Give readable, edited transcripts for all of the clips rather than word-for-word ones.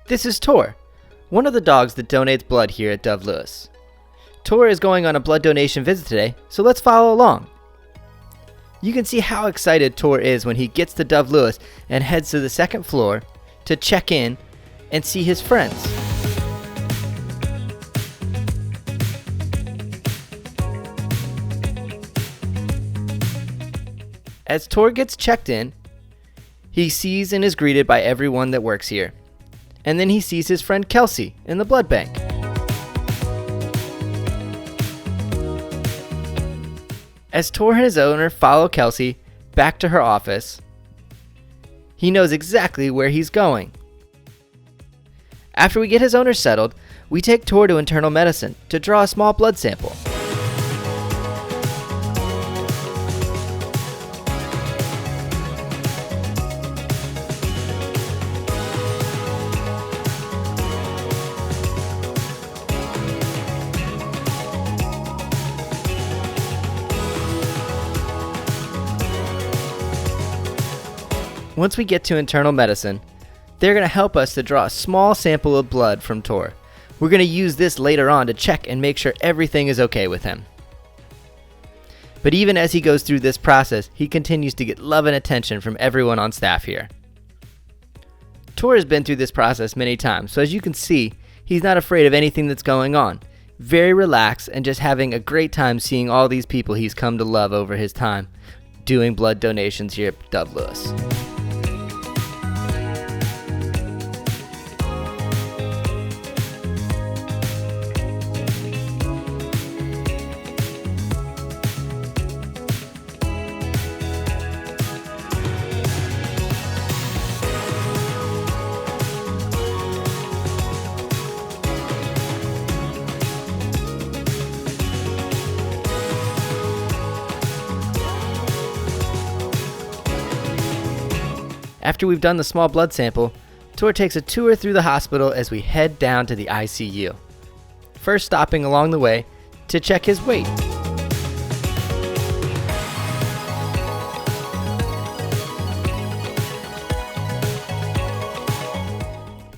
This is Tor, one of the dogs that donates blood here at DoveLewis. Tor is going on a blood donation visit today, so let's follow along. You can see how excited Tor is when he gets to DoveLewis and heads to the second floor to check in and see his friends. As Tor gets checked in, he sees and is greeted by everyone that works here. And then he sees his friend Kelsey in the blood bank. As Tor and his owner follow Kelsey back to her office, he knows exactly where he's going. After we get his owner settled, we take Tor to internal medicine to draw a small blood sample. Once we get to internal medicine, they're going to help us to draw a small sample of blood from Tor. We're going to use this later on to check and make sure everything is okay with him. But even as he goes through this process, he continues to get love and attention from everyone on staff here. Tor has been through this process many times, so as you can see, he's not afraid of anything that's going on. Very relaxed and just having a great time seeing all these people he's come to love over his time doing blood donations here at DoveLewis. After we've done the small blood sample, Tor takes a tour through the hospital as we head down to the ICU. First stopping along the way to check his weight.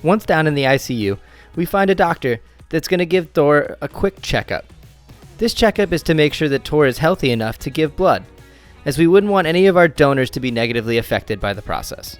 Once down in the ICU, we find a doctor that's going to give Tor a quick checkup. This checkup is to make sure that Tor is healthy enough to give blood, as we wouldn't want any of our donors to be negatively affected by the process.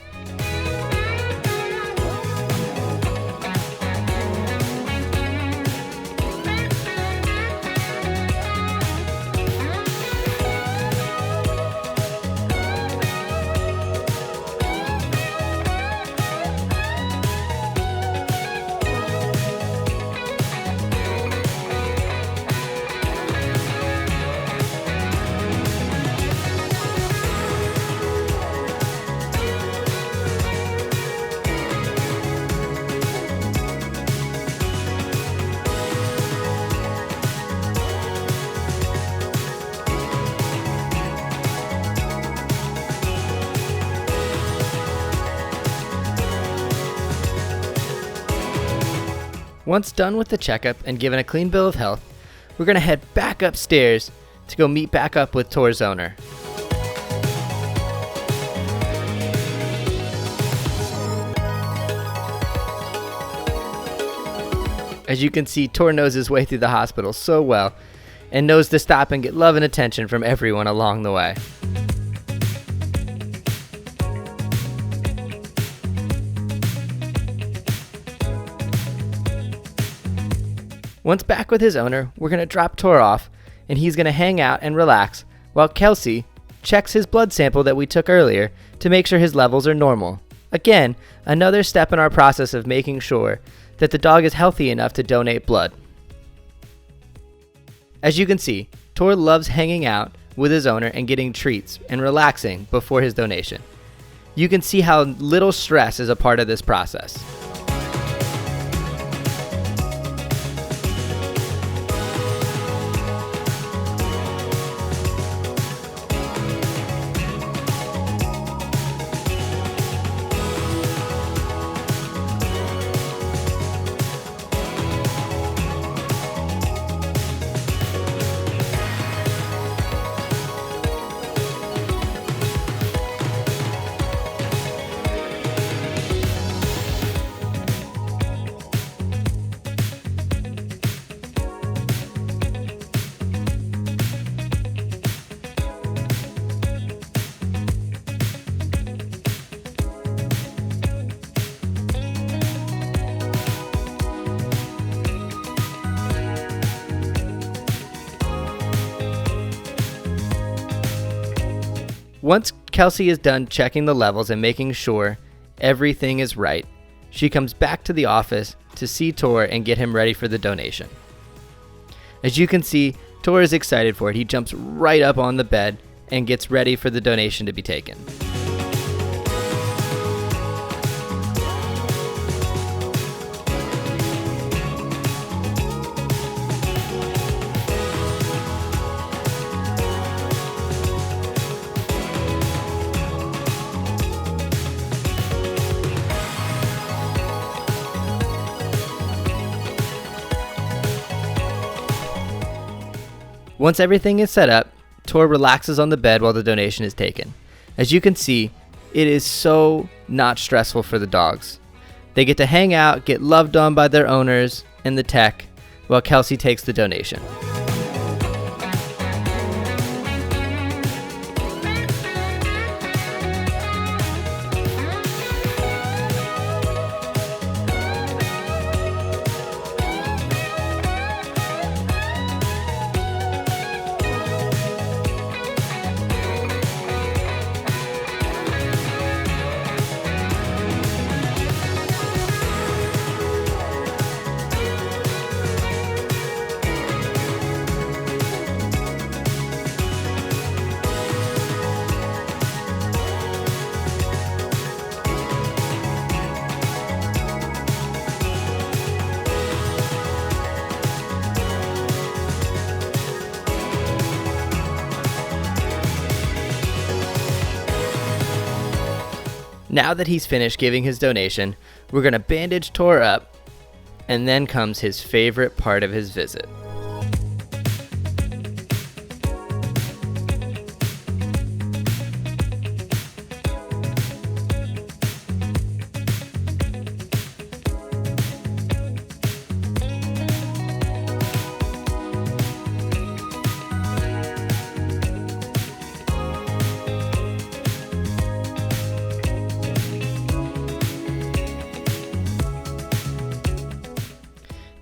Once done with the checkup and given a clean bill of health, we're going to head back upstairs to go meet back up with Tor's owner. As you can see, Tor knows his way through the hospital so well and knows to stop and get love and attention from everyone along the way. Once back with his owner, we're going to drop Tor off, and he's going to hang out and relax while Kelsey checks his blood sample that we took earlier to make sure his levels are normal. Again, another step in our process of making sure that the dog is healthy enough to donate blood. As you can see, Tor loves hanging out with his owner and getting treats and relaxing before his donation. You can see how little stress is a part of this process. Once Kelsey is done checking the levels and making sure everything is right, she comes back to the office to see Tor and get him ready for the donation. As you can see, Tor is excited for it. He jumps right up on the bed and gets ready for the donation to be taken. Once everything is set up, Tor relaxes on the bed while the donation is taken. As you can see, it is so not stressful for the dogs. They get to hang out, get loved on by their owners and the tech, while Kelsey takes the donation. Now that he's finished giving his donation, we're going to bandage Tor up, and then comes his favorite part of his visit.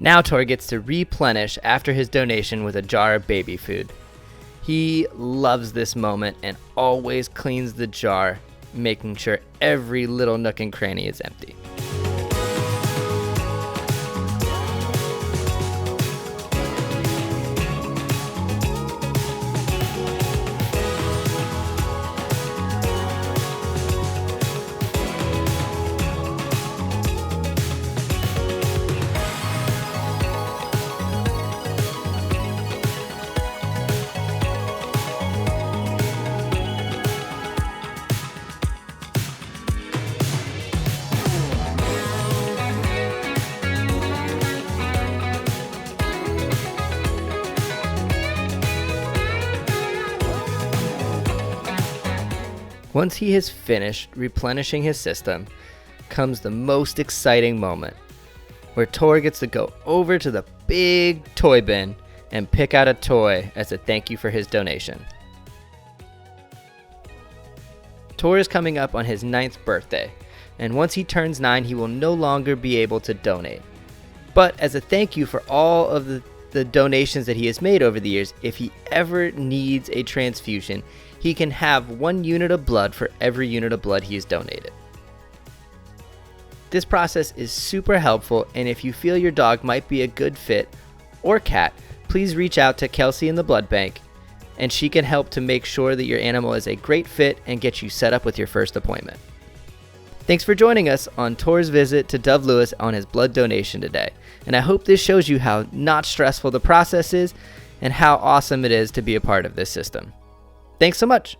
Now Tor gets to replenish after his donation with a jar of baby food. He loves this moment and always cleans the jar, making sure every little nook and cranny is empty. Once he has finished replenishing his system, comes the most exciting moment, where Tor gets to go over to the big toy bin and pick out a toy as a thank you for his donation. Tor is coming up on his 9th birthday, and once he turns 9, he will no longer be able to donate. But as a thank you for all of the donations that he has made over the years, if he ever needs a transfusion, he can have 1 unit of blood for every unit of blood he has donated. This process is super helpful, and if you feel your dog might be a good fit, or cat, please reach out to Kelsey in the blood bank, and she can help to make sure that your animal is a great fit and get you set up with your first appointment. Thanks for joining us on Tor's visit to DoveLewis on his blood donation today, and I hope this shows you how not stressful the process is and how awesome it is to be a part of this system. Thanks so much.